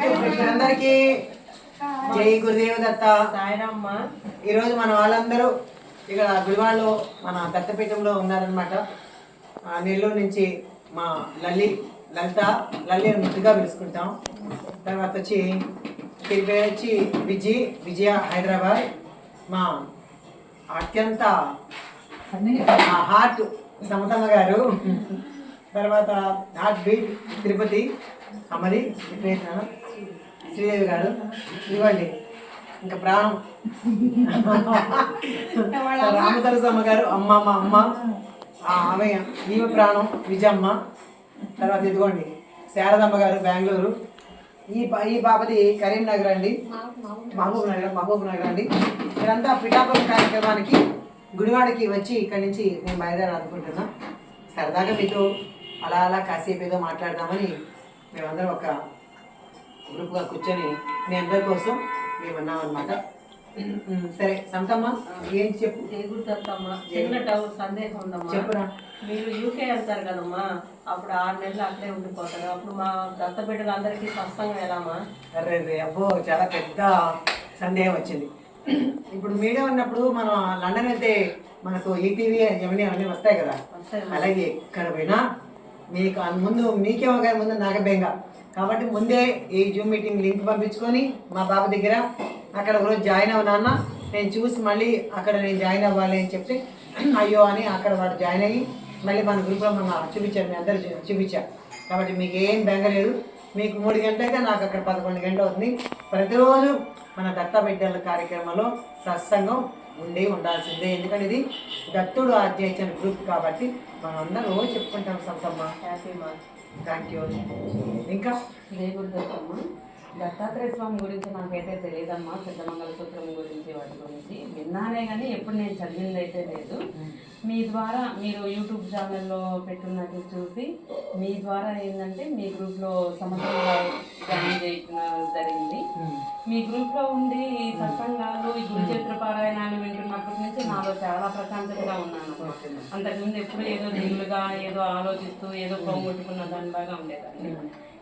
అందరికీ జై గురుదేవ దత్త. ఈరోజు మన వాళ్ళందరూ ఇక్కడ గుడివాడలో మన దత్తపీఠంలో ఉన్నారనమాట. నెల్లూరు నుంచి మా లలిత అని ముద్దుగా పిలుచుకుంటాం. తర్వాత వచ్చి పేరు వచ్చి విజయ హైదరాబాద్. మా అత్యంత హార్ట్ సమతమ్మ గారు. తర్వాత హార్ట్ బీట్ తిరుపతి అమ్మది శ్రీదేవి గారు. ఇవ్వండి ఇంకా ప్రాణం రామతరసమ్మ గారు. మా అమ్మ ఆమె ఈమె ప్రాణం విజయమ్మ. తర్వాత ఇదిగోండి శారదమ్మ గారు బెంగళూరు. ఈ బాబది కరీంనగర్ అండి, మహబూబ్ నగర్ అండి. ఇదంతా పిఠాపురం కార్యక్రమానికి గుడివాడకి వచ్చి ఇక్కడి నుంచి మేము బయలుదేరి అనుకుంటున్నాం. సరదాగా మీతో అలా కాసేపు ఏదో మాట్లాడదామని మేమందరం ఒక గ్రూప్గా కూర్చొని మీ అందరి కోసం మేము అన్నాం అనమాట. సరే సమతమ్మ ఏం చెప్పు. చిన్న డౌట్ సందేహం ఉందమ్మా. చెప్పురా. మీరు యూకే వెళ్తారు కదమ్మా, అప్పుడు 6 నెలలు అక్కడే ఉండిపోతారు. అప్పుడు మా దత్తబిడ్డలు అందరికీ సత్సంగం ఎలామా? అరే అబ్బో చాలా పెద్ద సందేహం వచ్చింది. ఇప్పుడు మీడియా ఉన్నప్పుడు మనం లండన్ వెళ్తే మనకు ఈటీవీ జమినీ అవన్నీ వస్తాయి కదా. అలాగే ఎక్కడ పోయినా మీకు ముందు మీకేమో కానీ ముందు నాగబేంగా కాబట్టి ముందే ఈ జూమ్ మీటింగ్ లింక్ పంపించుకొని మా బాబు దగ్గర అక్కడ ఒకరోజు జాయిన్ అవ్వనాన్న నేను చూసి మళ్ళీ అక్కడ నేను జాయిన్ అవ్వాలి అని చెప్తే అయ్యో అని అక్కడ వాడు జాయిన్ అయ్యి మళ్ళీ మన గ్రూప్లో మన చూపించారు. మీ అందరూ చూపించారు కాబట్టి మీకు ఏం బెంగ లేదు. మీకు 3 గంటలు అయితే నాకు అక్కడ 11 గంటలు అవుతుంది. ప్రతిరోజు మన దత్త బిడ్డల కార్యక్రమంలో సత్సంగం ఉండాల్సిందే. ఎందుకంటే ఇది దత్తుడు ఆధ్యాయించిన గ్రూప్ కాబట్టి మనం అందరం రోజు చెప్పుకుంటాం. సొంతమ్మ థ్యాంక్ యూ. ఇంకా దత్తమ్మ దత్తాత్రేయ స్వామి గురించి నాకైతే తెలియదమ్మా. సిద్ధమంగళ సూత్రం గురించి వాటి గురించి విన్నానే కానీ ఎప్పుడు నేను చదివింది అయితే లేదు. మీ ద్వారా మీరు యూట్యూబ్ ఛానల్లో పెట్టున్నట్టు చూసి మీ ద్వారా ఏంటంటే మీ గ్రూప్లో సంవత్సరంగా జాయిన్ చేయడం జరిగింది. మీ గ్రూప్లో ఉండి ఈ సత్సంగాలు ఈ గురుచరిత్ర పారాయణాలు వింటున్నప్పటి నుంచి నాలో చాలా ప్రశాంతంగా ఉన్నాను. అంతకుముందు ఎప్పుడు ఏదో దిగులుగా ఏదో ఆలోచిస్తూ ఏదో పోగొట్టుకున్న దానిలాగా ఉండేదాన్ని.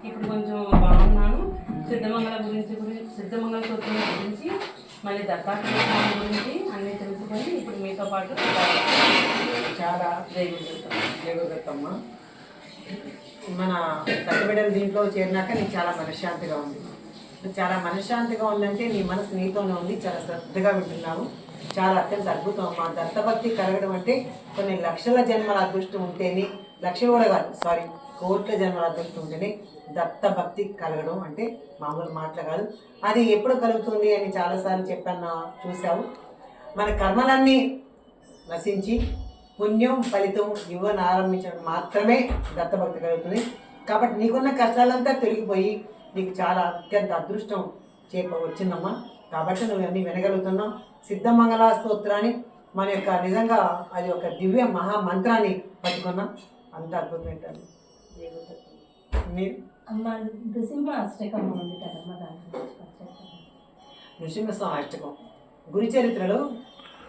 ఇప్పుడు కొంచెం బాగున్నాను. సిద్ధమంగళ సూత్రం గురించి మళ్ళీ దత్తాత్రేయ స్వామి గురించి అన్నీ తెలుసుకొని ఇప్పుడు మీతో పాటు చాలా జయగురుదత్తమ్మ. మన దత్తబిడ్డల దీంట్లో చేరినాక నీకు చాలా మనశ్శాంతిగా ఉంది. చాలా మనశ్శాంతిగా ఉందంటే నీ మనసు నీతోనే ఉంది. చాలా శ్రద్ధగా వింటున్నావు. చాలా అత్యంత అద్భుతం అమ్మా. దత్తభక్తి కలగడం అంటే కొన్ని లక్షల జన్మల అదృష్టం ఉంటేనే, లక్షలు కూడా కాదు సారీ కోట్ల జన్మల అదృష్టం ఉంటేనే దత్తభక్తి కలగడం అంటే మామూలు మాటలు కాదు. అది ఎప్పుడు కలుగుతుంది అని చాలాసార్లు చెప్పాను, చూసావు. మన కర్మలన్నీ నశించి పుణ్యం ఫలితం ఇవ్వని ఆరంభించడం మాత్రమే దత్తభక్తి కలుగుతుంది. కాబట్టి నీకున్న కష్టాలంతా తొలగిపోయి నీకు చాలా అత్యంత అదృష్టం వచ్చిందమ్మా. కాబట్టి నువ్వు అన్నీ వినగలుగుతున్నావు. సిద్ధమంగళ స్తోత్రాన్ని మన యొక్క నిజంగా అది ఒక దివ్య మహామంత్రాన్ని పట్టుకున్నాం. అంత అద్భుతం ఏంటండి. మీరు నృసింహస్వామి అష్టకం గురు చరిత్రలో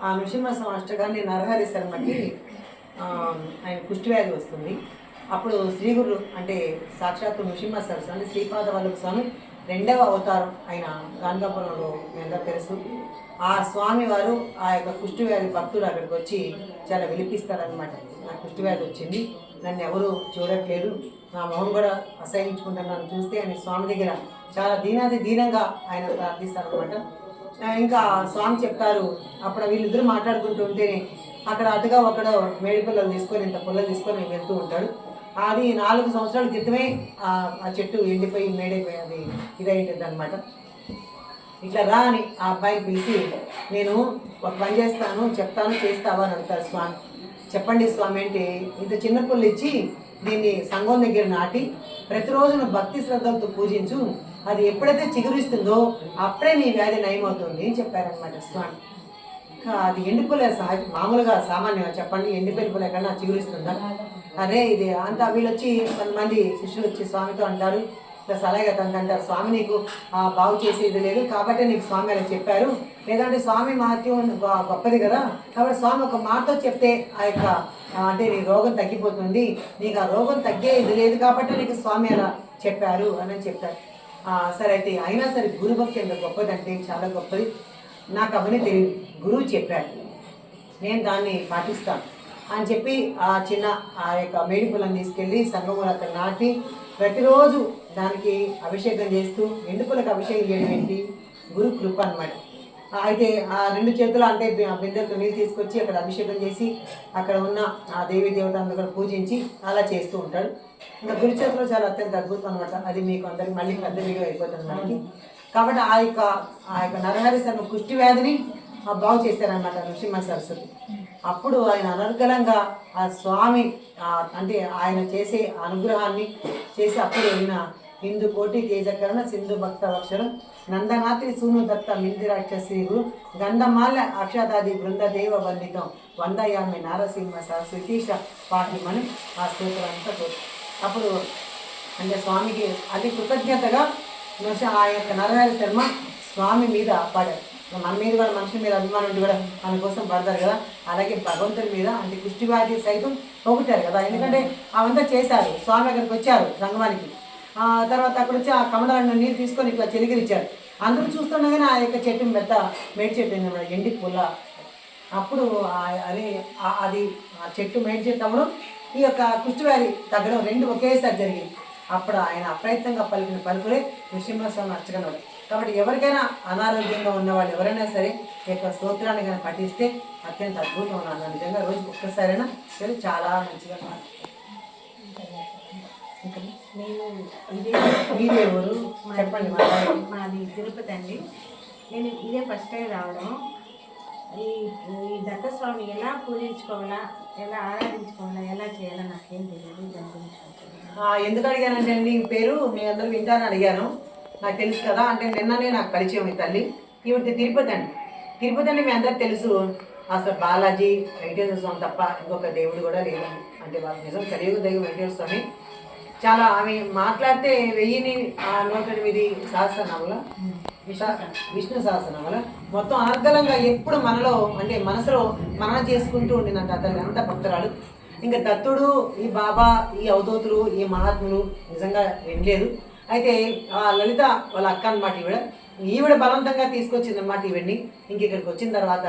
ఆ నృసింహస్వామి అష్టకాన్ని నరహరి శర్మకి ఆయన కుష్టివ్యాధి వస్తుంది. అప్పుడు శ్రీగురు అంటే సాక్షాత్తు నృసింహ సరస్వతి శ్రీపాద వల్లభ స్వామి 2వ అవతారం ఆయన గాంధాపురంలో మీ అందరూ తెలుసు. ఆ స్వామి వారు ఆ యొక్క కుష్టివ్యాధి భక్తుడు అక్కడికి వచ్చి చాలా విలిపిస్తారనమాట. నాకు కుష్టివ్యాధి వచ్చింది, నన్ను ఎవరు చూడట్లేదు, నా మొహం కూడా అసహించుకుంటున్నాను చూస్తే అని స్వామి దగ్గర చాలా దీనంగా ఆయన ప్రార్థిస్తారనమాట. ఇంకా స్వామి చెప్తారు. అప్పుడు వీళ్ళిద్దరూ మాట్లాడుకుంటూ ఉంటేనే అక్కడ అటుగా ఒకడు మేడి పుల్లలు తీసుకొని ఇంత పుల్లలు తీసుకొని వెళ్తూ ఉంటాడు. అది 4 సంవత్సరాల క్రితమే ఆ చెట్టు ఎండిపోయి మేడైపోయి అది ఇదైంటుంది అనమాట. ఇట్లా రా అని ఆ అబ్బాయిని పిలిచి నేను ఒక పని చేస్తాను చెప్తాను చేస్తావా అని అడుగుతారు స్వామి. చెప్పండి స్వామి అంటే ఇంత చిన్న పుల్లు ఇచ్చి దీన్ని సంఘం దగ్గర నాటి ప్రతిరోజు నువ్వు భక్తి శ్రద్ధలతో పూజించు, అది ఎప్పుడైతే చిగురిస్తుందో అప్పుడే నీ వ్యాధి నయమవుతుంది అని చెప్పారనమాట స్వామి. అది ఎండిపోలే మామూలుగా సామాన్యంగా చెప్పండి, ఎండిపోయిన పూలు ఎక్కడన్నా చిగురిస్తుందా? అరే ఇది అంతా వీళ్ళు వచ్చి కొంతమంది శిష్యులు వచ్చి స్వామితో అంటారు, ప్లస్ అలాగే అంటారు స్వామి నీకు బాగు చేసేది లేదు కాబట్టి నీకు స్వామి అని చెప్పారు, లేదంటే స్వామి మహత్యం గొప్పది కదా కాబట్టి స్వామి ఒక మాటతో చెప్తే ఆ యొక్క అంటే నీ రోగం తగ్గిపోతుంది, నీకు ఆ రోగం తగ్గేది లేదు కాబట్టి నీకు స్వామి అలా చెప్పారు అని చెప్తారు. సరే అయితే అయినా సరే గురుభక్తి ఎంత గొప్పదంటే చాలా గొప్పది. నాకు అవన్నీ తెలియదు, గురువు చెప్పారు, నేను దాన్ని పాటిస్తాను అని చెప్పి ఆ యొక్క మేడిపులను తీసుకెళ్ళి సంగములు అక్కడ నాటి ప్రతిరోజు దానికి అభిషేకం చేస్తూ ఎండుపులకు అభిషేకం చేయడం ఏంటి గురు కృప అనమాట. అయితే ఆ 2 చేతులు అంటే బిందెలతో నీళ్ళు తీసుకొచ్చి అక్కడ అభిషేకం చేసి అక్కడ ఉన్న ఆ దేవీ దేవతలను కూడా పూజించి అలా చేస్తూ ఉంటాడు. ఇంకా గురు చేతులు చాలా అత్యంత అద్భుతం అనమాట. అది మీకు అందరికి మళ్ళీ పెద్ద వీడియో అయిపోతుంది మనకి. కాబట్టి ఆ యొక్క నరహరి శర్మ కుష్టి వ్యాధిని బాగు చేశారనమాట నృసింహ సరస్వతి. అప్పుడు ఆయన అనర్గళంగా ఆ స్వామి అంటే ఆయన చేసే అనుగ్రహాన్ని చేసి అప్పుడు వెళ్ళిన హిందూ కోటి తేజకరణ సింధు భక్త అక్షరం నందనాత్రి సూను దత్త మిందిరాక్షశ్రీగురు గంధమాల అక్షతాది బృందదేవ వందితం వందయామి నారసింహ సరస్వతీశ పాఠిమని ఆ స్తోత్రంతో అప్పుడు అంటే స్వామికి అది కృతజ్ఞతగా ఆ యొక్క నరహరి శర్మ స్వామి మీద పడారు. మన మీద కూడా మనుషుల మీద అభిమానం ఉండి కూడా మన కోసం పడతారు కదా, అలాగే భగవంతుడి మీద అంటే కుష్టి వ్యాధి సైతం పోగొట్టారు కదా. ఎందుకంటే అవంతా చేశారు. స్వామి అక్కడికి వచ్చారు రంగమానికి. తర్వాత అక్కడ వచ్చి ఆ కమలాలను నీరు తీసుకొని ఇట్లా చెలిగిరిచ్చారు. అందరూ చూస్తుండగానే ఆ యొక్క చెట్టు పెద్ద మేడి చెట్టు అయింది, ఎండి పుల్ల. అప్పుడు అది ఆ చెట్టు మేడి చెట్టు అవ్వడం, ఈ యొక్క కుష్టివ్యాధి తగ్గడం 2 ఒకేసారి జరిగింది. అప్పుడు ఆయన అప్రయత్నంగా పలికిన పలుకులే నృసింహస్వామి అర్చకనుడు. కాబట్టి ఎవరికైనా అనారోగ్యంగా ఉన్నవాళ్ళు ఎవరైనా సరే ఈ యొక్క స్తోత్రాన్ని కానీ పఠిస్తే అత్యంత అద్భుతం ఉన్నాను. నిజంగా రోజు ఒక్కసారైనా సరే చాలా మంచిగా మీదే ఊరు చెప్పండి. మాది తిరుపతి అండి. నేను ఇదే ఫస్ట్ టైం రావడం. ఈ దత్తస్వామి ఎలా పూజించుకోవాలా, ఎలా ఆరాధించుకోవాలా, ఎలా చేయాలా నాకేం తెలియదు. దాని గురించి ఎందుకు అడిగానంటే అండి, ఈ పేరు మీ అందరూ వింటారని అడిగాను. నాకు తెలుసు కదా, అంటే నిన్ననే నాకు పరిచయం ఈ తల్లి. ఈవిడ తిరుపతి అండి. తిరుపతి అంటే మీ అందరికి తెలుసు, అసలు బాలాజీ వెంకటేశ్వర స్వామి తప్ప ఇంకొక దేవుడు కూడా లేదండి. అంటే వాళ్ళ నిజం కలియుగ దైవం వెంకటేశ్వర స్వామి. చాలా ఆమె మాట్లాడితే 1008 సహస్రనామాల విష్ణు సహస్రనామాల మొత్తం అనర్గళంగా ఎప్పుడు మనలో అంటే మనసులో మనన చేసుకుంటూ ఉండిందంట అతను. అంత భక్తురాలు. ఇంకా దత్తుడు, ఈ బాబా, ఈ అవధూతులు, ఈ మహాత్ములు నిజంగా వినలేదు. అయితే ఆ లలిత వాళ్ళ అక్క అనమాట ఈవిడ బలవంతంగా తీసుకొచ్చింది అనమాట ఇవన్నీ. ఇంక ఇక్కడికి వచ్చిన తర్వాత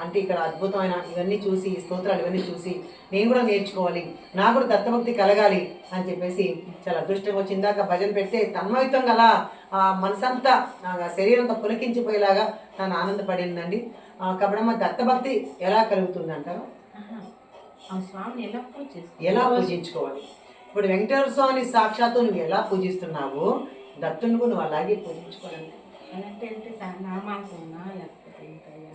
అంటే ఇక్కడ అద్భుతమైన ఇవన్నీ చూసి, స్తోత్రాలు ఇవన్నీ చూసి నేను కూడా నేర్చుకోవాలి, నాకు కూడా దత్తభక్తి కలగాలి అని చెప్పేసి చాలా అదృష్టంగా వచ్చిందాక భజన పెడితే తన్మయత్వంగా అలా మనసంతా శరీరంతో పులకించిపోయేలాగా తను ఆనందపడిందండి. కాబట్టి దత్తభక్తి ఎలా కలుగుతుందంటారు? ఎలా పూజించుకోవాలి? ఇప్పుడు వెంకటేశ్వర స్వామిని సాక్షాత్తు నువ్వు ఎలా పూజిస్తున్నావు, దత్తుని నువ్వు అలాగే పూజించుకోవాలి.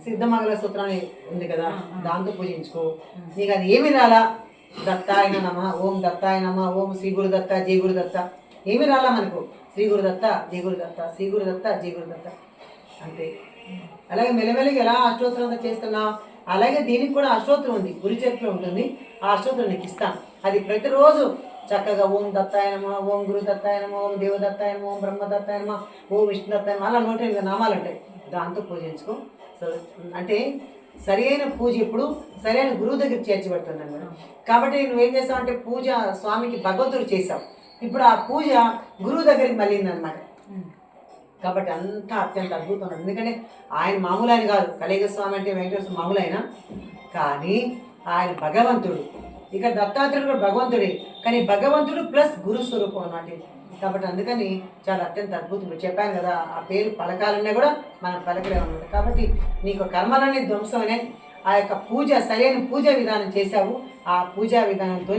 సిద్ధమంగళ సూత్రాన్ని ఉంది కదా, దాంతో పూజించుకో. నీకు అది ఏమి రాలా, దత్తాయన నమ, ఓం దత్తాయ నమ, ఓం శ్రీ గురు దత్త, జయ గురు దత్త, ఏమి రాలా మనకు. శ్రీ గురు దత్త, జయ గురు దత్త, శ్రీ గురు దత్త, జయ గురు దత్త అంతే. అలాగే మెల్లమెల్లగా ఎలా అష్టోత్తరం చేస్తున్నావు, అలాగే దీనికి కూడా అష్టోత్తరం ఉంది, గురి చేతిలో ఉంటుంది. ఆ అష్టోత్తరం నీకు ఇస్తాను. అది ప్రతిరోజు చక్కగా ఓం దత్తాయ నమ, ఓం గురు దత్తాయ నమ, ఓం దేవదత్తాయ నమ, ఓం బ్రహ్మ దత్తాయ నమ, ఓం విష్ణు దత్తాయ నమ, అలా 108 నామాలు ఉంటాయి. దాంతో పూజించుకో. సో అంటే సరైన పూజ ఇప్పుడు సరైన గురువు దగ్గర చేర్చబడుతుంది అన్నమాట. కాబట్టి నువ్వేం చేసావు అంటే పూజ స్వామికి భగవంతుడు చేసావు, ఇప్పుడు ఆ పూజ గురువు దగ్గరికి మళ్ళీందనమాట. కాబట్టి అంతా అత్యంత అద్భుతం. ఎందుకంటే ఆయన మామూలు ఆయన కాదు, కలియుగ స్వామి అంటే వెంకటేశ్వర మామూలు ఆయన, కానీ ఆయన భగవంతుడు. ఇక దత్తాత్రేయుడు కూడా భగవంతుడే, కానీ భగవంతుడు ప్లస్ గురు స్వరూపం అన్నమాట. కాబట్టి అందుకని చాలా అత్యంత అద్భుతం. చెప్పాను కదా, ఆ పేరు పలకాలన్నా కూడా మనం పలకలేమన్నమాట. కాబట్టి నీకు కర్మలన్నీ ధ్వంసమనే ఆ యొక్క పూజ సరైన పూజా విధానం చేశావు. ఆ పూజా విధానంతో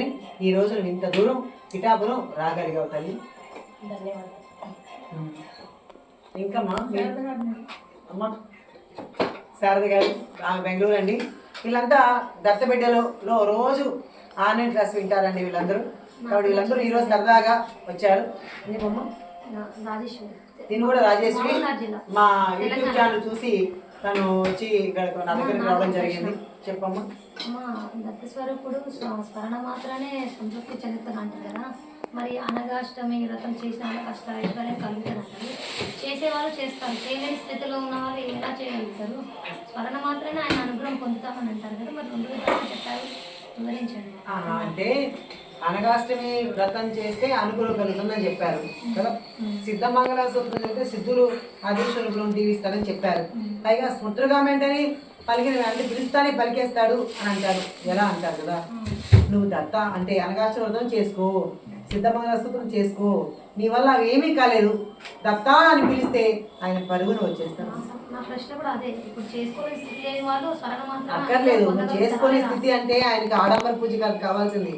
ఈ రోజు నువ్వు ఇంత దూరం పిఠాపురం రాగలిగావు తల్లి. ఇంకమ్మా అమ్మ శారద గారు బెంగళూరు అండి. వీళ్ళంతా దత్తబిడ్డలో రోజు ఆన్లైన్ క్లాస్ వింటారండి వీళ్ళందరూ. కాబట్టి వీళ్ళందరూ ఈరోజు సరదాగా వచ్చారు. దీన్ని కూడా రాజేశ్వరి మా యూట్యూబ్ ఛానల్ చూసి తను వచ్చి ఇక్కడ నా దగ్గరికి రావడం జరిగింది. చెప్పమ్మా. దత్తస్వరూపుడు స్మరణ మాత్రమే సంతృప్తి చెందుతాను అంటారు కదా, మరి అనగాష్టమి వ్రతం చేసిన వాళ్ళకి అష్టైశ్వర్యం కలుగుతుంది. చేసేవాళ్ళు చేస్తారు, చేయలేని స్థితిలో ఉన్న వాళ్ళు ఎలా చేయగలుగుతారు? స్మరణ మాత్రమే ఆయన అనుగ్రహం పొందుతామని అంటారు కదా, మరి 2 విధాలు చెప్పారు, వివరించండి. అంటే అనగాష్టమి వ్రతం చేస్తే అనుకూలం కలుగుతుందని చెప్పారు కదా. సిద్ధమంగళ సూత్రం చెప్తే సిద్ధులు అదృష్టం దీవిస్తారని చెప్పారు. పైగా స్మృతుగామెంటని పలికిన అంటే పిలుస్తానే పలికేస్తాడు అని అంటారు. ఎలా అంటారు కదా, నువ్వు దత్త అంటే అనగాష్టమి వ్రతం చేసుకో, సిద్ధమంగళ సూత్రం చేసుకో, నీ వల్ల ఏమీ కాలేదు, దత్త అని పిలిస్తే ఆయన పరుగున వచ్చేస్తాడు. నా ప్రశ్న కూడా అదే, ఇప్పుడు చేసుకోలేని స్థితి లేని వాళ్ళు స్మరణ మాత్రం అక్కర్లేదు. నువ్వు చేసుకునే స్థితి అంటే ఆయనకి ఆడంబర పూజ కావాల్సింది.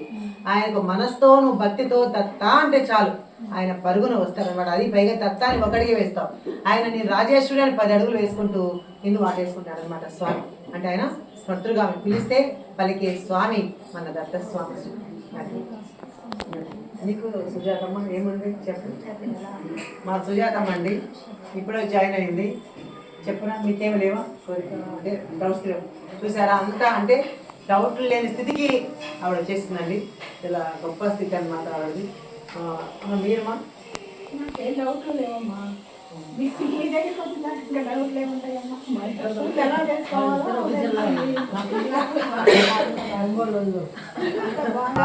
ఆయనకు మనసుతో నువ్వు భక్తితో దత్త అంటే చాలు, ఆయన పరుగున వస్తారనమాట. అది పైగా దత్త అని ఒకడికి వేస్తావు, ఆయన నీ రాజేశ్వరి అని 10 అడుగులు వేసుకుంటూ నిన్ను వాటేసుకుంటాడు అనమాట స్వామి. అంటే ఆయన స్మృతుగా పిలిస్తే పలికే స్వామి మన దత్త స్వామి. నీకు సుజాతమ్మ ఏముంది చెప్పు. మా సుజాతమ్మ అండి ఇప్పుడే జాయిన్ అయింది. చెప్పురా, మీకేమి లేవా కోరిక అంటే డౌట్స్ లేవు. చూసారా అంతా అంటే డౌట్లు లేని స్థితికి ఆవిడ వచ్చేసిందండి. ఇలా గొప్ప స్థితి అనమాట ఆవిడది. మీరమ్మా? నాకేం డౌట్లు లేవమ్మా, మీకు మీ దగ్గరికి వచ్చిన ఇంకా డౌట్లు ఏముంటాయమ్మా? ఎలా చేసుకోవాలో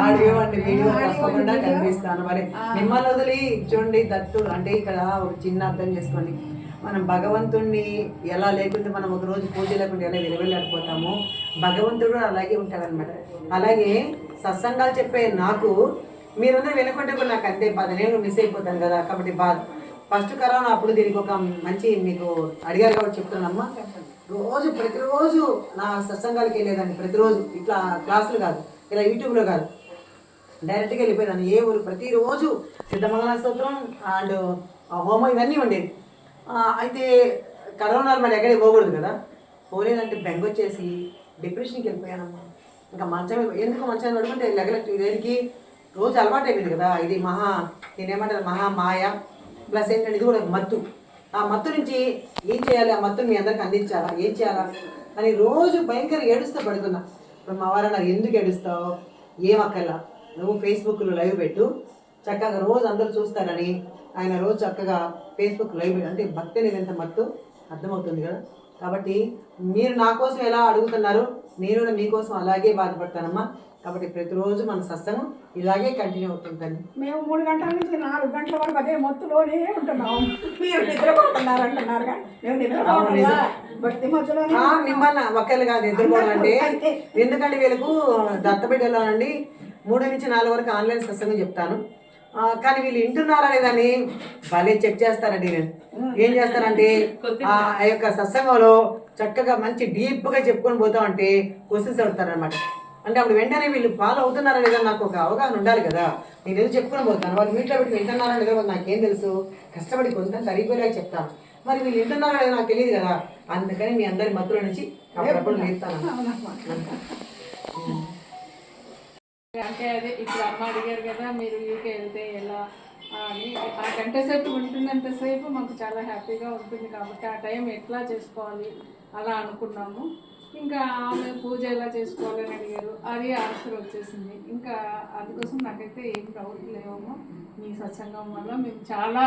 ఆడియో అంటే వీడియో తప్పకుండా కనిపిస్తాను. మరి మిమ్మల్ని వదిలి చూడండి దత్తు అంటే ఇక్కడ ఒక చిన్న అర్థం చేసుకోండి. మనం భగవంతుణ్ణి ఎలా లేకుంటే మనం ఒక రోజు పూజ లేకుండా ఎలా విలువలేకపోతామో భగవంతుడు అలాగే ఉంటాడనమాట. అలాగే సత్సంగాలు చెప్పే నాకు మీరందరూ వినకుంటే కూడా నాకు అంతే బాధ, నేను మిస్ అయిపోతాను కదా. కాబట్టి బాధ ఫస్ట్ కరోనా అప్పుడు దీనికి ఒక మంచి మీకు అడిగారు కాబట్టి చెప్తున్నానమ్మా. ప్రతిరోజు నా సత్సంగాలకి వెళ్ళేదాన్ని, ప్రతిరోజు ఇట్లా క్లాసులు కాదు, ఇలా యూట్యూబ్లో కాదు, డైరెక్ట్గా వెళ్ళిపోయేదాన్ని. ఏ ఊరు ప్రతిరోజు సిద్ధమంగళ స్తోత్రం అండ్ హోమం ఇవన్నీ ఉండేది. అయితే కరోనాలు మరి ఎక్కడికి పోకూడదు కదా, పోలేదంటే బెంగ వచ్చేసి డిప్రెషన్కి వెళ్ళిపోయానమ్మా. ఇంకా మంచం ఎందుకు మంచం పడుకుంటే దేనికి రోజు అలవాటు అయిపోయింది కదా. ఇది నేనేమంటారు మహామాయ ప్లస్ ఏంటంటే ఇది కూడా మత్తు. ఆ మత్తు నుంచి ఏం చేయాలి, ఆ మత్తుని మీ అందరికి అందించాలా, ఏం చేయాలా అని రోజు భయంకరంగా ఏడుస్తూ పడుతున్నా. ఇప్పుడు మా వారు నాకు ఎందుకు ఏడుస్తావు, ఏమక్కర్లా, నువ్వు ఫేస్బుక్లో లైవ్ పెట్టు, చక్కగా రోజు అందరూ చూస్తారని ఆయన రోజు చక్కగా ఫేస్బుక్ లైవ్ అంటే భక్తి అనేది ఎంత మత్తు అర్థమవుతుంది కదా. కాబట్టి మీరు నా కోసం ఎలా అడుగుతున్నారు, నేను కూడా మీకోసం అలాగే బాధపడతానమ్మా. కాబట్టి ప్రతిరోజు మన సత్సంగం ఇలాగే కంటిన్యూ అవుతుందండి. మేము 3 గంటల నుంచి 4 గంటల వరకు అదే మొత్తులోనే ఉంటున్నాం. మీరు నిద్రపోతున్నారు అంటున్నారుగా, మేము నిద్రపోతున్నా భక్తి మధ్యలోనే. మిమ్మల్ని ఒక్కళ్ళు కాదు నిద్రపోవాలంటే, ఎందుకంటే వీళ్ళకు దత్తబిడ్డలోనండి 3 నుంచి 4 వరకు ఆన్లైన్ సత్సంగం చెప్తాను. కానీ వీళ్ళు వింటున్నారా లేదని భలే చెక్ చేస్తారండి. నేను ఏం చేస్తానంటే ఆ యొక్క సత్సంగంలో చక్కగా మంచి డీప్గా చెప్పుకొని పోతామంటే క్వశ్చన్స్ అడుగుతారనమాట. అంటే అప్పుడు వెంటనే వీళ్ళు ఫాలో అవుతున్నారా లేదా నాకు ఒక అవగాహన ఉండాలి కదా. నేను ఏదో చెప్పుకొని పోతాను, వాళ్ళు మీట్లో పెట్టి వింటున్నారా లేదా నాకేం తెలుసు, కష్టపడి కొంత తరిగిపోయేలాగా చెప్తాను. మరి వీళ్ళు వింటున్నారా లేదా నాకు తెలియదు కదా. అందుకని మీ అందరి మధ్యలో నుంచి అప్పుడప్పుడు నేర్తాను. అంటే అదే ఇప్పుడు అమ్మ అడిగారు కదా మీరు యూకే వెళ్తే ఎలా అని, ఆ గంట సేపు ఉంటున్నంతసేపు మాకు చాలా హ్యాపీగా ఉంటుంది. కాబట్టి ఆ టైం ఎట్లా చేసుకోవాలి అలా అనుకున్నాము. ఇంకా ఆమె పూజ ఎలా చేసుకోవాలని అడిగారు, అది ఆన్సర్ వచ్చేసింది. ఇంకా అందుకోసం నాకైతే ఏం డౌట్ లేవమ్మా. మీ సత్సంగం వల్ల మేము చాలా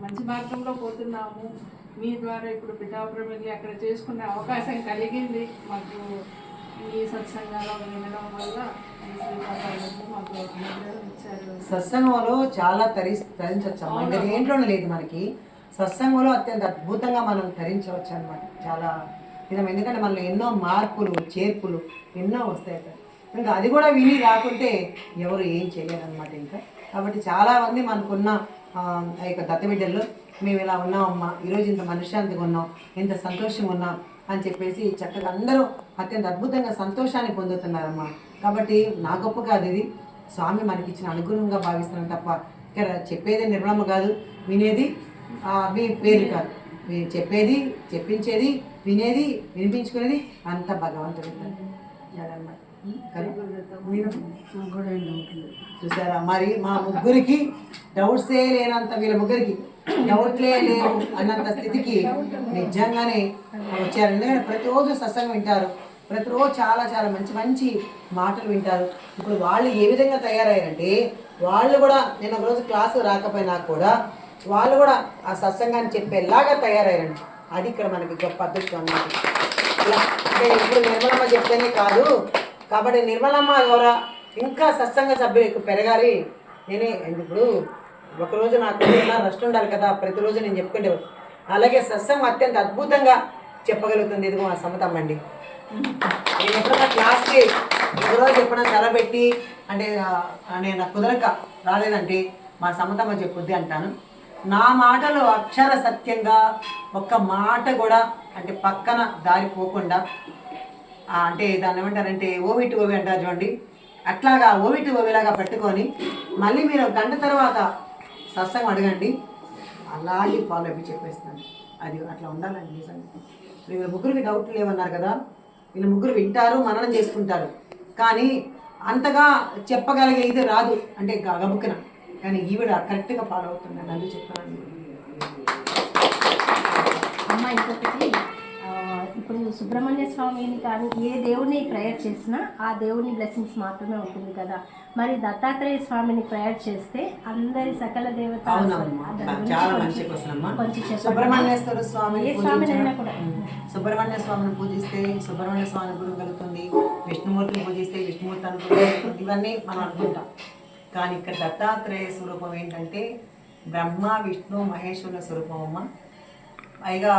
మంచి మార్గంలో పోతున్నాము. మీ ద్వారా ఇప్పుడు పిఠాపురం వెళ్ళి అక్కడ చేసుకునే అవకాశం కలిగింది మాకు. ఈ సత్సంగాలు వినడం వల్ల సత్సంగంలో చాలా తరించవచ్చు. ఇంకా దేంట్లోనే లేదు మనకి. సత్సంగంలో అత్యంత అద్భుతంగా మనం తరించవచ్చు అనమాట. చాలా విధం, ఎందుకంటే మనలో ఎన్నో మార్పులు చేర్పులు ఎన్నో వస్తాయి. ఇంకా అది కూడా విని రాకుంటే ఎవరు ఏం చేయలేరనమాట ఇంకా. కాబట్టి చాలామంది మనకున్న ఆ యొక్క దత్తబిడ్డల్లో మేము ఇలా ఉన్నామమ్మా, ఈరోజు ఇంత మనశ్శాంతిగా ఉన్నాం, ఇంత సంతోషంగా ఉన్నాం అని చెప్పేసి చక్కగా అందరూ అత్యంత అద్భుతంగా సంతోషాన్ని పొందుతున్నారమ్మా. కాబట్టి నా గొప్ప కాదు, ఇది స్వామి మనకి ఇచ్చిన అనుగుణంగా భావిస్తున్నాం తప్ప ఇక్కడ చెప్పేది నిర్మలమ్మ కాదు, వినేది మీ పేరు కాదు. మీరు చెప్పేది చెప్పించేది వినేది వినిపించుకునేది అంత భగవంతుడు అదన్నమాట. చూసారా మరి మా ముగ్గురికి డౌట్సే లేనంత, వీళ్ళ ముగ్గురికి డౌట్లే లేవు అన్నంత స్థితికి నిజంగానే వచ్చారు. ఎందుకంటే ప్రతిరోజు సత్సంగం వింటారు, ప్రతిరోజు చాలా చాలా మంచి మంచి మాటలు వింటారు. ఇప్పుడు వాళ్ళు ఏ విధంగా తయారయ్యారంటే వాళ్ళు కూడా, నేను ఒకరోజు క్లాసు రాకపోయినా కూడా వాళ్ళు కూడా ఆ సత్సంగాన్ని చెప్పేలాగా తయారయ్యారండి. అది ఇక్కడ మనకి గొప్ప అదృష్టం అన్నమాట. ఇలా అంటే ఇప్పుడు నిర్మలమ్మ చెప్తేనే కాదు, కాబట్టి నిర్మలమ్మ ద్వారా ఇంకా సత్సంగ సభ్యులు ఎక్కువ పెరగాలి. నేనే ఇప్పుడు ఒకరోజు నాకు ఏదైనా రెస్ట్ ఉండాలి కదా, ప్రతిరోజు నేను చెప్పుకునేవాడు. అలాగే సత్సంగం అత్యంత అద్భుతంగా చెప్పగలుగుతుంది. ఇదిగో మా సమతమ్మ అండి. నేను ఎప్పుడన్నా క్లాస్కి ఒకరోజు ఎప్పుడైనా సెలబెట్టి అంటే నేను నాకు కుదరక రాలేదంటే మా సమతమ్మ చెప్పుద్ది అంటాను. నా మాటలు అక్షర సత్యంగా ఒక్క మాట కూడా అంటే పక్కన దారిపోకుండా అంటే దాన్ని ఏమంటారంటే ఓవిటి ఓవి అంటారు చూడండి, అట్లాగా ఓవిటి ఓవిలాగా పెట్టుకొని మళ్ళీ మీరు ఒక గంట తర్వాత సత్సంగం అడగండి, అలాగే ఫాలో అయ్యి చెప్పేస్తాను. అది అట్లా ఉండాలండి నిజంగా. వీళ్ళ ముగ్గురికి డౌట్లు లేవన్నారు కదా, వీళ్ళు ముగ్గురు వింటారు, మననం చేసుకుంటారు, కానీ అంతగా చెప్పగలిగే ఇది రాదు అంటే గబుక్కున. కానీ ఈవిడ కరెక్ట్గా ఫాలో అవుతుంది. అందుకు చెప్తానండి. అమ్మ ఇంకొకటి, ఇప్పుడు సుబ్రహ్మణ్య స్వామిని కానీ ఏ దేవుడిని ప్రేయర్ చేసినా ఆ దేవుని బ్లెస్సింగ్స్ మాత్రమే ఉంటుంది కదా. మరి దత్తాత్రేయ స్వామిని ప్రేయర్ చేస్తే అందరి సకల దేవత చాలా మంచి క్వశ్చన్ అమ్మా. సుబ్రహ్మణ్యేశ్వర స్వామిని సుబ్రహ్మణ్య స్వామిని పూజిస్తే సుబ్రహ్మణ్య స్వామి అనుగ్రహం కలుగుతుంది, విష్ణుమూర్తిని పూజిస్తే విష్ణుమూర్తి అనుగ్రహం కలుగుతుంది, ఇవన్నీ మనం అనుకుంటాం. కానీ ఇక్కడ దత్తాత్రేయ స్వరూపం ఏంటంటే బ్రహ్మ విష్ణు మహేశ్వరుల స్వరూపం అమ్మ. పైగా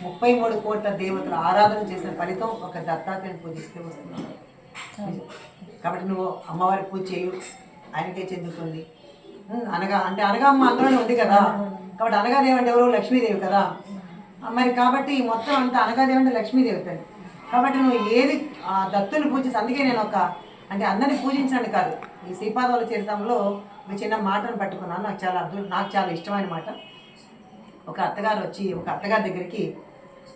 33 కోట్ల దేవతలు ఆరాధన చేసిన ఫలితం ఒక దత్తాత్రేయుని పూజిస్తే వస్తున్నాడు. కాబట్టి నువ్వు అమ్మవారి పూజ చేయు, ఆయనకే చెందుతుంది. అనగా అంటే అనగా అమ్మ అందులోనే ఉంది కదా, కాబట్టి అనగాదేవి అంటే ఎవరు? లక్ష్మీదేవి కదా. మరి కాబట్టి మొత్తం అంతా అనగాదేవి అంటే లక్ష్మీదేవి. కాబట్టి నువ్వు ఏది దత్తుని పూజిస్తే, అందుకే నేను అంటే అందరినీ పూజించండి కాదు, ఈ శ్రీపాదాల చరిత్రంలో ఒక చిన్న మాటను పట్టుకున్నాను. నాకు చాలా ఇష్టమైన మాట. ఒక అత్తగారు వచ్చి ఒక అత్తగారి దగ్గరికి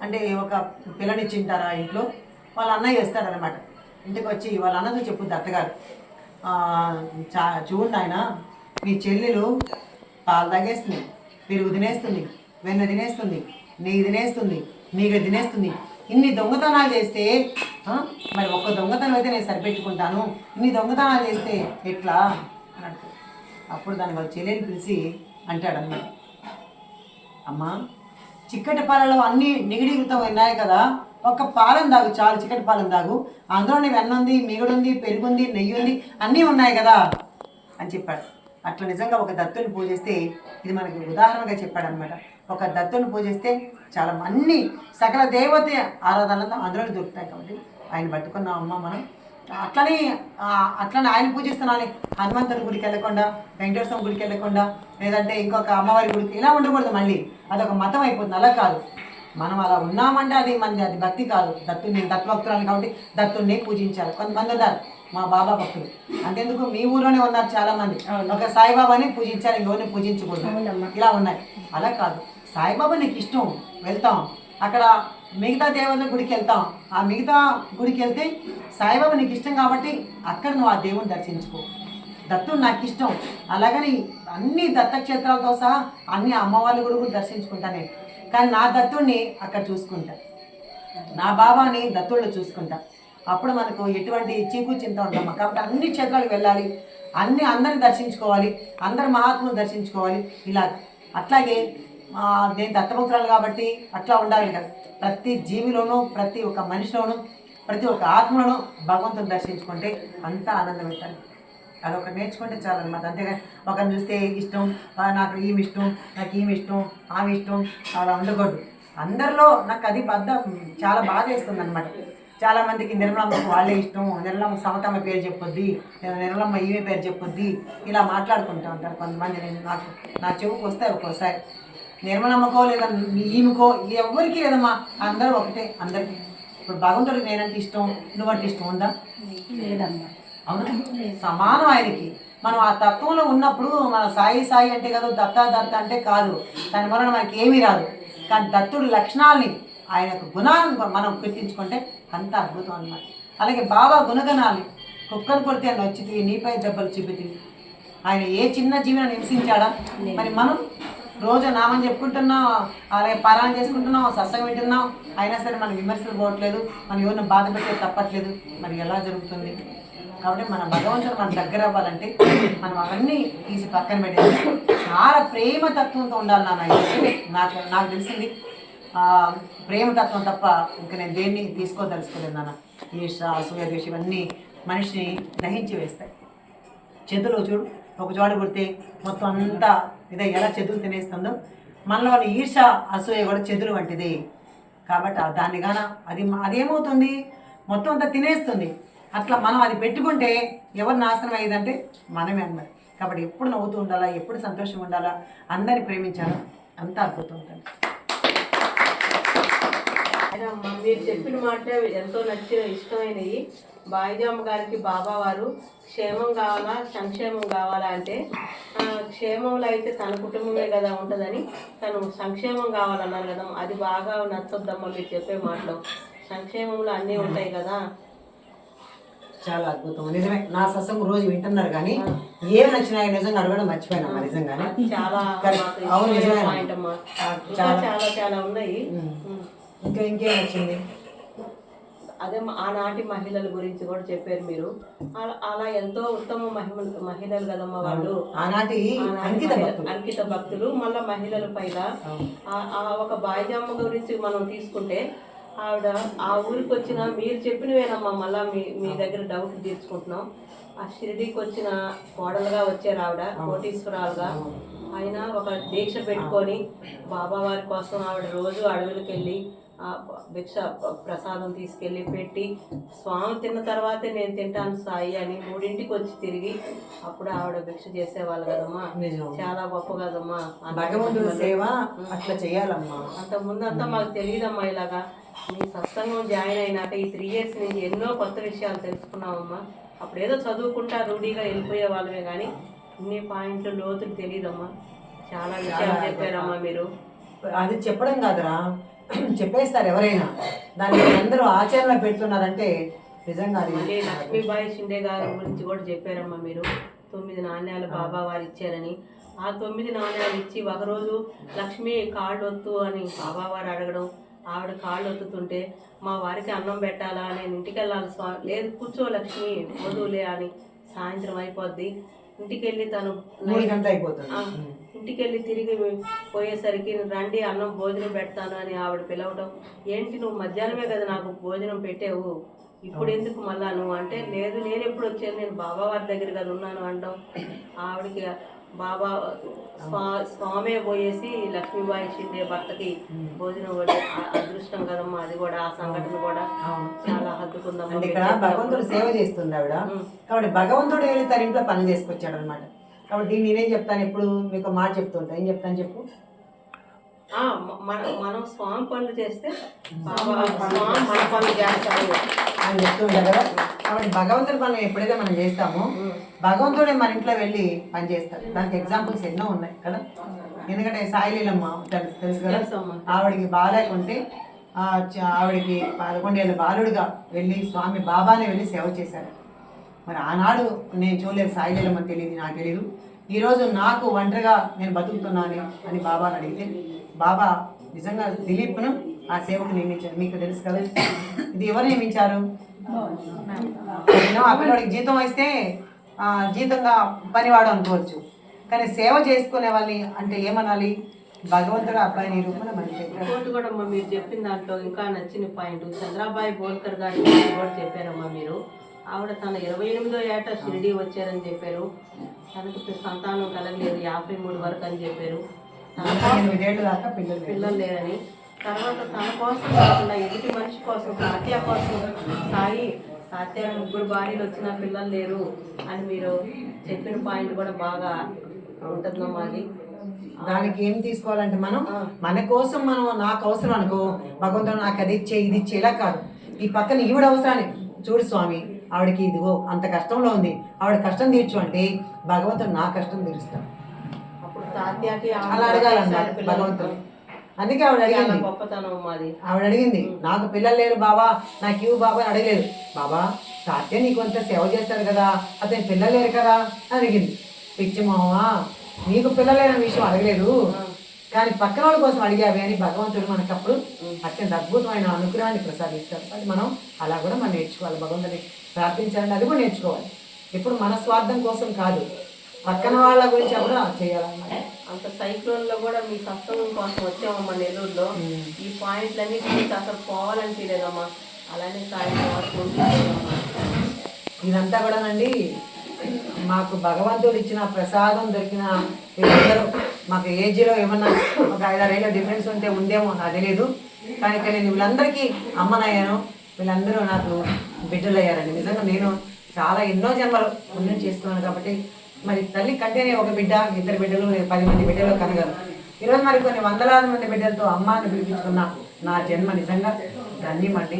అంటే ఒక పిల్లనిచ్చింటారు ఆ ఇంట్లో, వాళ్ళ అన్నయ్య వేస్తాడనమాట. ఇంటికి వచ్చి వాళ్ళ అన్నతో చెప్పుద్ది అత్తగారు, చూడండి ఆయన మీ చెల్లెలు పాలు తాగేస్తుంది, పెరుగు తినేస్తుంది, వెన్న తినేస్తుంది, నెయ్యి తినేస్తుంది, మీగ తినేస్తుంది, ఇన్ని దొంగతనాలు చేస్తే మరి ఒక్క దొంగతనం అయితే నేను సరిపెట్టుకుంటాను, ఇన్ని దొంగతనాలు చేస్తే ఎట్లా అని అంటారు. అప్పుడు దాన్ని వాళ్ళ చెల్లెని పిలిచి అంటాడన్నమాట, అమ్మా చిక్కటి పాలలో అన్నీ నిగిడిగుతం ఉన్నాయి కదా, ఒక్క పాలను తాగు చాలు, చిక్కటి పాలను తాగు, అందులోనే వెన్న ఉంది, మిగుడుంది, పెరుగుంది, నెయ్యి ఉంది, అన్నీ ఉన్నాయి కదా అని చెప్పాడు. అట్లా నిజంగా ఒక దత్తుని పూజిస్తే, ఇది మనకి ఉదాహరణగా చెప్పాడు అనమాట. ఒక దత్తుని పూజిస్తే చాలా అన్ని సకల దేవత ఆరాధనలు అందులోనే దొరుకుతాయి. కాబట్టి ఆయన పట్టుకున్నాం అమ్మ మనం. అట్లనే ఆయన పూజిస్తున్నాను, హనుమంతుడి గుడికి వెళ్ళకుండా, వెంకటేశ్వర స్వామి గుడికి వెళ్ళకుండా, లేదంటే ఇంకొక అమ్మవారి గుడికి ఇలా ఉండకూడదు. మళ్ళీ అదొక మతం అయిపోతుంది. అలా కాదు, మనం అలా ఉన్నామంటే అది భక్తి కాదు. నేను దత్తభక్తురాలు కాబట్టి దత్తుడిని పూజించాలి. కొంతమంది ఉన్నారు మా బాబా భక్తులు, అంతెందుకు మీ ఊర్లోనే ఉన్నారు చాలా మంది, ఒక సాయిబాబాని పూజించాలి, ఇంకోని పూజించకూడదు, ఇలా ఉన్నాయి. అలా కాదు, సాయిబాబా నీకు ఇష్టం వెళ్తాం, అక్కడ మిగతా దేవతల గుడికి వెళ్తాం, ఆ మిగతా గుడికి వెళ్తే సాయిబాబా నీకు ఇష్టం కాబట్టి అక్కడ నువ్వు ఆ దేవుని దర్శించుకో. దత్తుడు నాకు ఇష్టం, అలాగని అన్ని దత్తక్షేత్రాలతో సహా అన్ని అమ్మవారి గుడి కూడా దర్శించుకుంటానే, కానీ నా దత్తుడిని అక్కడ చూసుకుంటా, నా బాబాని దత్తుళ్ళు చూసుకుంటా. అప్పుడు మనకు ఎటువంటి చీకు చింత ఉంటామా. కాబట్టి అన్ని క్షేత్రాలకు వెళ్ళాలి, అందరిని దర్శించుకోవాలి, అందరి మహాత్ములు దర్శించుకోవాలి. ఇలా అట్లాగే నేను దత్తభక్తురాలు కాబట్టి అట్లా ఉండాలి కదా. ప్రతి జీవిలోనూ, ప్రతి ఒక్క మనిషిలోనూ, ప్రతి ఒక్క ఆత్మలోనూ భగవంతుని దర్శించుకుంటే అంతా ఆనందం అవుతాను. అదొకటి నేర్చుకుంటే చాలన్నమాట. అంతేగాని ఒకరిని చూస్తే ఇష్టం, నాకు ఈమె ఇష్టం, నాకు ఈమె ఇష్టం, ఆమె ఇష్టం, అలా ఉండకూడదు. అందరిలో నాకు అది చాలా బాధ వేస్తుంది అనమాట. చాలామందికి నిర్మలమ్మకు వాళ్ళే ఇష్టం, నిర్మలమ్మ సమతమ్మ పేరు చెప్పొద్ది, నిర్మలమ్మ ఈమె పేరు చెప్పొద్ది, ఇలా మాట్లాడుకుంటూ ఉంటారు కొంతమంది. నా చెవుకు వస్తే ఒక్కోసారి నిర్మలమ్మకో లేదా ఈమెకో ఎవరికి లేదమ్మా, అందరూ ఒకటే అందరికీ. ఇప్పుడు భగవంతుడికి నేనంటే ఇష్టం, నువ్వంటే ఇష్టం ఉందా? లేదమ్మా. అవునా? సమానం ఆయనకి. మనం ఆ తత్వంలో ఉన్నప్పుడు మన సాయి అంటే కదా, దత్త అంటే కాదు, దాని వలన మనకి ఏమీ రాదు. కానీ దత్తుడి లక్షణాలని, ఆయన యొక్క గుణాలను మనం గుర్తించుకుంటే అంత అద్భుతం అన్నమాట. అలాగే బాబా గుణగణాలు, కుక్కను కొడితే నచ్చితివి, నీపై దెబ్బలు చూపితివి. ఆయన ఏ చిన్న జీవిని హింసించాడా? మరి మనం రోజు నామం చెప్పుకుంటున్నాం, అలాగే పారాయణ చేసుకుంటున్నాం, సత్సంగం వింటున్నాం, అయినా సరే మనం విమర్శలు పోవట్లేదు, మనం ఎవరిని బాధ పెట్టే తప్పట్లేదు. మరి ఎలా జరుగుతుంది? కాబట్టి మన భగవంతుడు మన దగ్గర అవ్వాలంటే మనం అవన్నీ తీసి పక్కన పెట్టేది చాలా ప్రేమతత్వంతో ఉండాలి. నాకు తెలిసింది ప్రేమతత్వం తప్ప ఇంకా నేను దేన్ని తీసుకోదలుచుకోలేదు నాన్న. ఈర్ష, అసూయ, ద్వేషం ఇవన్నీ మనిషిని దహించి వేస్తాయి. చెదులు చూడు, ఒక చోట కొడితే మొత్తం అంతా ఇదే ఎలా చెదులు తినేస్తుందో, మనలోని ఈర్ష అసూయ కూడా చెదులు వంటిది. కాబట్టి దాన్ని గాన అదేమవుతుంది, మొత్తం అంతా తినేస్తుంది. అట్లా మనం అది పెట్టుకుంటే ఎవరు నాశనం అయ్యేదంటే మనమే అన్నమాట. కాబట్టి ఎప్పుడు నవ్వుతూ ఉండాలా, ఎప్పుడు సంతోషంగా ఉండాలా, అందరిని ప్రేమించాలా, అంతా అద్భుతం ఉంటుంది. అమ్మా మీరు చెప్పిన మాట ఎంతో నచ్చిన ఇష్టమైనవి. బాయిజామ్మ గారికి బాబా వారు క్షేమం కావాలా సంక్షేమం కావాలా అంటే క్షేమంలో అయితే తన కుటుంబమే కదా ఉంటుందని తను సంక్షేమం కావాలన్నారు కదా, అది బాగా నచ్చొద్దమ్మా మీరు చెప్పే మాటలో. సంక్షేమంలో అన్నీ ఉంటాయి కదా. చాలా అద్భుతం, నిజమే. నా సత్సంగం రోజు వింటున్నారు కానీ ఏం నచ్చినాయి నిజంగా అడగడం మర్చిపోయినా నిజంగానే. చాలా అవును, నిజమే. పాయింట్ అమ్మా. చాలా చాలా ఉన్నాయి. ఇంకేం నచ్చింది? అదే ఆనాటి మహిళల గురించి కూడా చెప్పారు మీరు. అలా ఎంతో ఉత్తమ మహిళలు కదమ్మా వాళ్ళు. ఆనాటి అంకిత భక్తులు. మళ్ళీ మహిళల పైన ఒక బాయిజామ్మ గురించి మనం తీసుకుంటే ఆవిడ ఆ ఊరికి వచ్చిన మీరు చెప్పినవేనమ్మా. మళ్ళీ మీ దగ్గర డౌట్ తీర్చుకుంటున్నాం. ఆ షిరిడీకి వచ్చిన కోడలుగా వచ్చారు ఆవిడ, కోటీశ్వరాలుగా. ఆయన ఒక దీక్ష పెట్టుకొని బాబా వారి కోసం ఆవిడ రోజు అడవులకు వెళ్ళి భిక్ష ప్రసాదం తీసుకెళ్ళి పెట్టి, స్వామి తిన్న తర్వాతే నేను తింటాను సాయి అని 3ంటికి వచ్చి తిరిగి అప్పుడు ఆవిడ భిక్ష చేసేవాళ్ళు కదమ్మా. చాలా గొప్ప కదమ్మా భగవంతుడి సేవ. అట్లా చేయాలమ్మా. అంత ముందంతా మాకు తెలియదమ్మా. ఇలాగా మీ సత్సంగం జాయిన్ అయినాక ఈ 3 years నుంచి ఎన్నో కొత్త విషయాలు తెలుసుకున్నామమ్మా. అప్పుడు ఏదో చదువుకుంటా రూఢీగా వెళ్ళిపోయే వాళ్ళమే కానీ ఇన్ని పాయింట్లు లోతులు తెలియదమ్మా. చాలా విషయాలు చెప్పారమ్మా మీరు. అది చెప్పడం కాదురా, చెప్పేస్తారు ఎవరైనా. దాన్ని అందరూ ఆచరణలో పెడుతున్నారంటే నిజంగా. మళ్ళీ లక్ష్మీబాయి షిండే గారి గురించి కూడా చెప్పారమ్మా మీరు. 9 నాణ్యాలు బాబా వారు ఇచ్చారని. ఆ 9 నాణ్యాలు ఇచ్చి ఒకరోజు లక్ష్మి కాళ్ళు ఒత్తు అని బాబా వారు అడగడం, ఆవిడ కాళ్ళు ఒత్తుతుంటే మా వారికి అన్నం పెట్టాలా, నేను ఇంటికి వెళ్ళాలి స్వామి. లేదు కూర్చో లక్ష్మి వదులే అని. సాయంత్రం అయిపోద్ది. ఇంటికి వెళ్ళి తను ఇంటికి వెళ్ళి తిరిగి పోయేసరికి రండి అన్నం భోజనం పెడతాను అని ఆవిడ పిలవడం. ఏంటి నువ్వు మధ్యాహ్నమే కదా నాకు భోజనం పెట్టావు, ఇప్పుడు ఎందుకు మళ్ళా నువ్వు అంటే, లేదు నేను ఎప్పుడు వచ్చాను, నేను బాబా వారి దగ్గర కదా ఉన్నాను అనడం. ఆవిడకి బాబా స్వామే పోయేసి లక్ష్మీబాయి షిండే భర్తకి భోజనం అదృష్టం కదమ్మా. అది కూడా ఆ సంఘటన కూడా చాలా హద్దుకుందమ్మా. ఇక్కడ భగవంతుడు సేవ చేస్తుంది ఆవిడ. కాబట్టి భగవంతుడు వెళ్ళి తన ఇంట్లో పని చేసుకొచ్చాడు అనమాట. కాబట్టి దీన్ని నేనేం చెప్తాను, ఎప్పుడు మీకు మాట చెప్తుంటా. ఏం చెప్తాను చెప్పు. మనం స్వామి పనులు చేస్తే స్వామి మన పనులు చేస్తాడు అని చెప్తుంటారు కదా. కాబట్టి భగవంతుడి పనులు ఎప్పుడైతే మనం చేస్తామో భగవంతుడే మన ఇంట్లో వెళ్ళి పని చేస్తాడు. దానికి ఎగ్జాంపుల్స్ ఎన్నో ఉన్నాయి కదా. ఎందుకంటే సాయిలీలమ్మ తెలుసు కదా, ఆవిడికి బాగాలేకుంటే ఆవిడికి 11 ఏళ్ళ బాలుడిగా వెళ్ళి స్వామి బాబానే వెళ్ళి సేవ చేశాడు. మరి ఆనాడు నేను చూడలేదు, సాయిలీలమ్మ తెలియదు, నాకు తెలియదు. ఈరోజు నాకు ఒంటరిగా నేను బతుకుతున్నాను అని బాబాని అడిగితే బాబా నిజంగా దిలీప్ను ఆ సేవకు నియమించారు. మీకు తెలుసు కదా. ఇది ఎవరు నియమించారు? ఆ పిల్లడికి జీతం ఇస్తే జీతంగా పనివాడు అనుకోవచ్చు, కానీ సేవ చేసుకునే వాళ్ళని అంటే ఏమనాలి, భగవంతుడు అబ్బాయి నిరూపణ మనకి. ఇంకోటి కూడా అమ్మా మీరు చెప్పిన దాంట్లో ఇంకా నచ్చిన పాయింట్, చంద్రాబాయి బోల్కర్ గారి కూడా చెప్పారమ్మా మీరు. ఆవిడ తన 28వ ఏట షిరిడీ వచ్చారని చెప్పారు. తనకు సంతానం కలగలేదు, 53 వరకు అని చెప్పారు. పిల్లలు లేరని. తర్వాత తన కోసం కాకుండా ఎదుటి మనిషి కోసం, సాత్య కోసం సాత్య 3 భార్యలు వచ్చిన పిల్లలు లేరు అని మీరు చెప్పిన పాయింట్ కూడా బాగా ఉంటుందమ్మా. అది దానికి ఏం తీసుకోవాలంటే మనం మన కోసం మనం నాకు అవసరం అనుకో, భగవంతుడు నాకు అది ఇచ్చే ఇది ఇచ్చే, ఇలా కాదు. ఈ పక్కన ఈవిడ అవసరాన్ని చూడు స్వామి, ఆవిడకి ఇదిగో అంత కష్టంలో ఉంది, ఆవిడ కష్టం తీర్చు అంటే భగవంతుడు నా కష్టం తీరుస్తాడు. అలా అడగాలన్నమాట భగవంతుడు. అందుకే ఆవిడ అడిగింది, గొప్పతనం మాది. ఆవిడ అడిగింది నాకు పిల్లలు లేరు బాబా, నాకు ఇవ్వు బాబా అని అడగలేదు. బాబా సాత్య నీకు అంత సేవ చేస్తాడు కదా, అతని పిల్లలు లేరు కదా అని అడిగింది. పిచ్చి మావా, నీకు పిల్లలు లేని విషయం అడగలేదు, కానీ పక్కన వాళ్ళ కోసం అడిగావి అని భగవంతుడు మనకు అప్పుడు అత్యంత అద్భుతమైన అనుగ్రహాన్ని ప్రసాదిస్తాడు. అది మనం అలా కూడా మనం నేర్చుకోవాలి. భగవంతుని ప్రార్థించాలని అది కూడా నేర్చుకోవాలి. ఇప్పుడు మన స్వార్థం కోసం కాదు, పక్కన వాళ్ళ గురించి కూడా చేయాలన్నమాట. అంత సైక్లోన్లో కూడా మీ సత్సంగం కోసం వచ్చామమ్మా నెల్లూరులో. ఈ పాయింట్లన్నీ మీకు అసలు పోవాలని తెలియదమ్మా. అలానే సాయంత్రం వరకు ఇదంతా కూడానండి మాకు భగవంతుడు ఇచ్చిన ప్రసాదం దొరికిన వీళ్ళందరూ మాకు ఏజ్లో ఏమన్నా ఒక 5-6 ఏళ్ళ డిఫరెన్స్ ఉంటే ఉందేమో నాకు తెలియదు. కానీ నేను వీళ్ళందరికీ అమ్మనయ్యాను, వీళ్ళందరూ నాకు బిడ్డలు అయ్యారండి. నిజంగా నేను చాలా ఎన్నో జన్మలు పుణ్యం చేసుకున్నాను. కాబట్టి మరి తల్లి కంటేనే ఒక బిడ్డ, 2 బిడ్డలు, 10 మంది బిడ్డలు కనగలరు. ఈరోజు మరి కొన్ని వందలాది మంది బిడ్డలతో అమ్మ అని పిలిపించుకున్న నా జన్మ నిజంగా ధన్యమండి.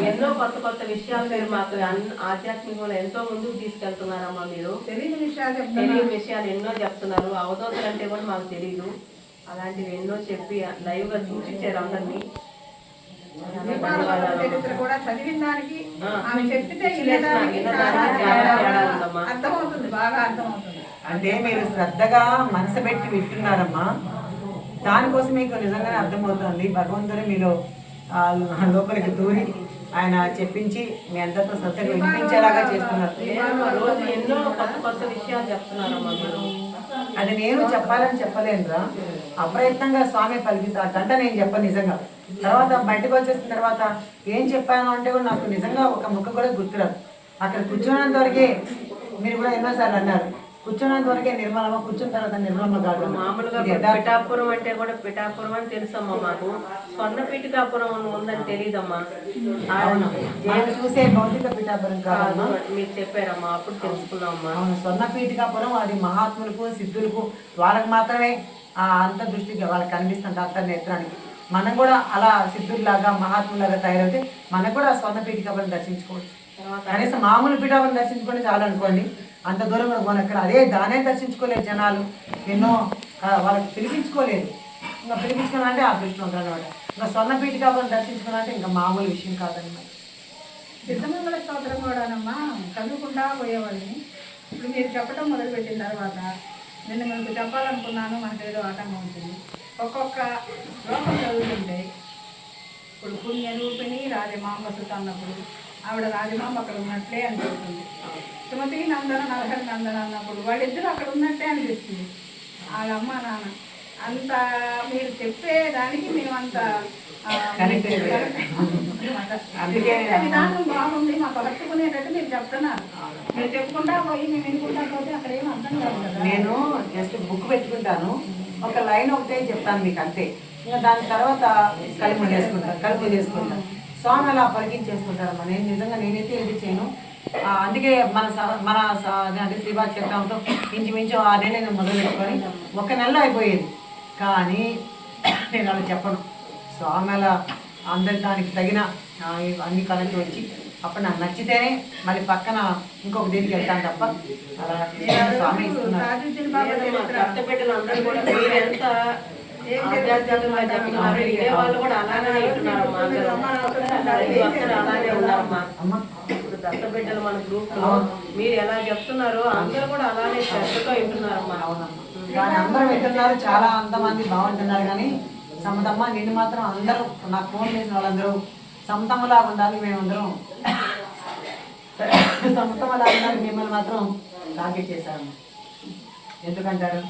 ఎన్నో కొత్త కొత్త విషయాలు మీరు మాకు ఆధ్యాత్మికంలో ఎంతో ముందుకు తీసుకెళ్తున్నారమ్మా. మీరు తెలియని విషయాలు ఎన్నో చెప్తున్నారు. అవధూతలు అంటే కూడా మాకు తెలియదు. అలాంటివి ఎన్నో చెప్పి లైవ్ గా చూపించారు అందరినీ. చరిత్ర కూడా చదివిన దానికి ఆమె చెప్తే అర్థమవుతుంది, బాగా అర్థమవుతుంది. అంటే మీరు శ్రద్ధగా మనసు పెట్టి వింటున్నారమ్మా, దానికోసం మీకు నిజంగానే అర్థమవుతుంది. భగవంతుడు మీలో లోపలికి దూరి ఆయన చెప్పించి మీ అందరితో శ్రద్ధగా వినిపించేలాగా చేస్తున్నారు. రోజు ఎన్నో కొత్త కొత్త విషయాలు చెప్తున్నారమ్మా మీరు. అది నేను చెప్పాలని చెప్పలేనురా, అప్రయత్నంగా స్వామి పలికిస్తారు. అంటే నేను చెప్పను నిజంగా. తర్వాత బయటకు వచ్చేసిన తర్వాత ఏం చెప్పాను అంటే కూడా నాకు నిజంగా ఒక ముక్క కూడా గుర్తురాదు. అక్కడ కూర్చున్నంత వరకే మీరు కూడా ఎన్నోసార్లు అన్నారు, కూర్చున్నంత వరకే నిర్మలమ్మ, కూర్చున్న తర్వాత నిర్మలమ్మ కాదు. మామూలుగా పిఠాపురం అంటే కూడా పిఠాపురం అని తెలుసమ్మా మాకు. స్వర్ణ పీఠికాపురం ఉందని తెలియదమ్మా. అవును, మనం చూసే భౌతిక పిఠాపురం కాదు, మీరు చెప్పారమ్మా, అప్పుడు తెలుసుకున్నామమ్మా. అవును, స్వర్ణ పీఠికాపురం అది మహాత్ములకు, సిద్ధులకు, వాళ్ళకి మాత్రమే ఆ అంతర్దృష్టికి వాళ్ళకి కనిపిస్తుంది, అంతర్నేత్రానికి. మనం కూడా అలా సిద్ధుల్లాగా మహాత్ములాగా తయారైతే మనకు కూడా స్వర్ణ పీఠికాపురం దర్శించుకోవచ్చు. కనీసం మామూలు పీఠాపురం దర్శించుకుంటే చాలు అనుకోండి, అంత దూరం కూడా పోనక్కడ. దానే దర్శించుకోలేదు జనాలు, ఎన్నో వాళ్ళకి పిలిపించుకోలేదు. ఇంకా పిలిపించుకోవాలంటే ఆ దృష్టిలో ఉంటారు అనమాట. ఇంకా స్వర్ణ పీఠికాపురం దర్శించుకోవాలంటే ఇంకా మామూలు విషయం కాదన్నమాట. సిద్ధమంగళ స్తోత్రం కూడానమ్మా చదువుకుంటా పోయేవాళ్ళని. ఇప్పుడు మీరు చెప్పడం మొదలుపెట్టిన తర్వాత నేను మీకు చెప్పాలనుకున్నాను, మనకు ఏదో ఆటంకం ఉంటుంది. ఒక్కొక్క శ్లోకం చదువుతుంటే ఇప్పుడు పుణ్య రూపిణి రాజమాంబ సుత అన్నప్పుడు ఆవిడ రాజమాంబ అక్కడ ఉన్నట్లే అనిపిస్తుంది. సుమతి నందన నరహరి నందన అన్నప్పుడు వాళ్ళిద్దరూ అక్కడ ఉన్నట్టే అనిపిస్తుంది. వాళ్ళ అమ్మ నాన్న అంత మీరు చెప్పేదానికి మేము అంత విధానం బాగుంది, మాకు హత్తుకునేటట్టు మీరు చెప్తున్నారు. మీరు చెప్పుకుంటా పోయి మేము వినుకుంటా పోతే అక్కడ ఏం అర్థం కాదు కదా. నేను జస్ట్ బుక్ పెట్టుకుంటాను, ఒక లైన్ ఒకటే చెప్తాను మీకు అంతే. ఇంకా దాని తర్వాత కలుపు చేసుకుంటాను. స్వామి అలా పరిగించేసుకుంటారమ్మా. నేను నిజంగా నేనైతే ఏది చేయను. అందుకే మన అంటే శ్రీభా చక్రంతో ఇంచుమించు 6 నెలలు నేను మొదలు పెట్టుకొని 1 నెలలో అయిపోయేది. కానీ నేను అలా చెప్పను. స్వామి అలా అందరి దానికి తగిన అన్ని కలెక్ట్ వచ్చి అప్పుడు నాకు నచ్చితేనే మళ్ళీ పక్కన ఇంకొక దీనికి వెళ్తాను తప్ప అలా స్వామి ఇస్తున్నారు. అందరూ కూడా మీరెంత ఆధ్యాత్మికంగా చెప్తున్నారు, ఇదే వాళ్ళు కూడా అలానే వింటున్నారమ్మా. అలానే ఉన్నారమ్మా. ఇప్పుడు దత్తబిడ్డలు మన గ్రూప్ లో మీరు ఎలా చెప్తున్నారో అందరూ కూడా అలానే శ్రద్ధతో వింటున్నారమ్మా. కానీ అందరూ వింటున్నారు, చాలా అంతమంది బాగుంటున్నారు. కానీ సమతమ్మ నిన్ను మాత్రం అందరూ నాకు ఫోన్ చేసిన వాళ్ళందరూ సమతమ్మలాగా ఉండాలి, మేమందరం సమతమ్మలాగా ఉండాలి, మిమ్మల్ని మాత్రం టార్గెట్ చేశారు. ఎందుకంటారు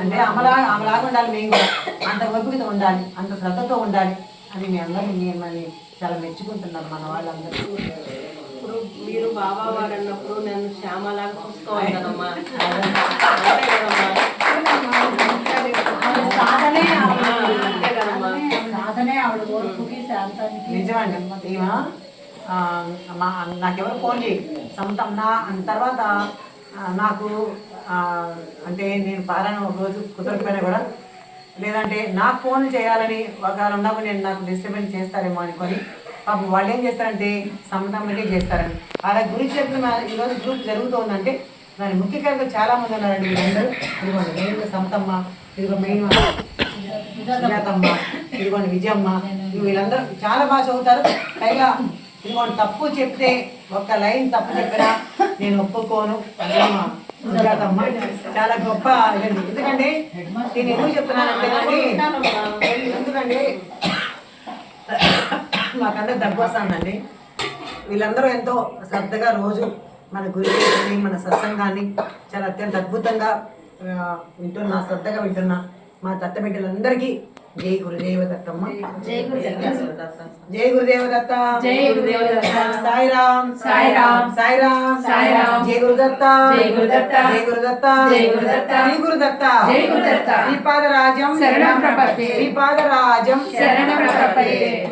అంటే ఆమెలాగా ఉండాలి, మేము కూడా అంత ఓపికతో ఉండాలి, అంత శ్రద్ధతో ఉండాలి అని మీ అందరూ మిమ్మల్ని చాలా మెచ్చుకుంటున్నారు మన వాళ్ళందరూ. ఇప్పుడు మీరు బాబా వారు అన్నప్పుడు నన్ను శ్యామలాగా చూసుకోవాలి కదమ్మా. నిజమండి. నాకెవరు ఫోన్ చేయి సొంతం నా తర్వాత నాకు అంటే నేను పారాయణ ఒక రోజు కుదరకపోయినా కూడా, లేదంటే నాకు ఫోన్ చేయాలని ఒకవేళ ఉన్నప్పుడు నేను నాకు డిస్టర్బెన్స్ చేస్తారేమో అనుకొని పాపం వాళ్ళు ఏం చేస్తారంటే సమతమ్మకే చేస్తారని. అలా గురించి చెప్పిన ఈరోజు గ్రూప్ జరుగుతుందంటే దాని ముఖ్య కారణం చాలామంది ఉన్నారండి. వీళ్ళందరూ ఇదిగోండి మెయిన్గా సమతమ్మ, ఇదిగో మెయిన్ సుజాతమ్మ, ఇదిగోండి విజయమ్మ, వీళ్ళందరూ చాలా బాగా చదువుతారు. పైగా ఇదిగోండి తప్పు చెప్తే ఒక్క లైన్ తప్పు చెప్పినా నేను ఒప్పుకోను. సుజాతమ్మ చాలా గొప్ప. ఎందుకంటే నేను ఎందుకు చెప్తున్నానంటేనండి, ఎందుకంటే మాకందరూ దగ్గు వస్తుందండి. వీళ్ళందరూ ఎంతో శ్రద్ధగా రోజు మన గురించి మన సత్సంగాన్ని చాలా అత్యంత అద్భుతంగా వింటున్నా, శ్రద్ధగా వింటున్నా. మా దత్త బిడ్డలందరికీ జై గురుదేవ దత్తమ్మ. జై గురుదేవ. జై గురుదేవ దత్త. జై గురుదేవ దత్త. సాయిరామ్ సాయిరామ్. సాయిరామ్ సాయిరామ్. జై గురుదత్త. జై గురుదత్త. జై గురుదత్త. జై గురుదత్త. శ్రీ గురుదత్త. జై గురుదత్త. శ్రీపాదరాజం శరణం ప్రపద్యే. శ్రీపాదరాజం శరణం ప్రపద్యే.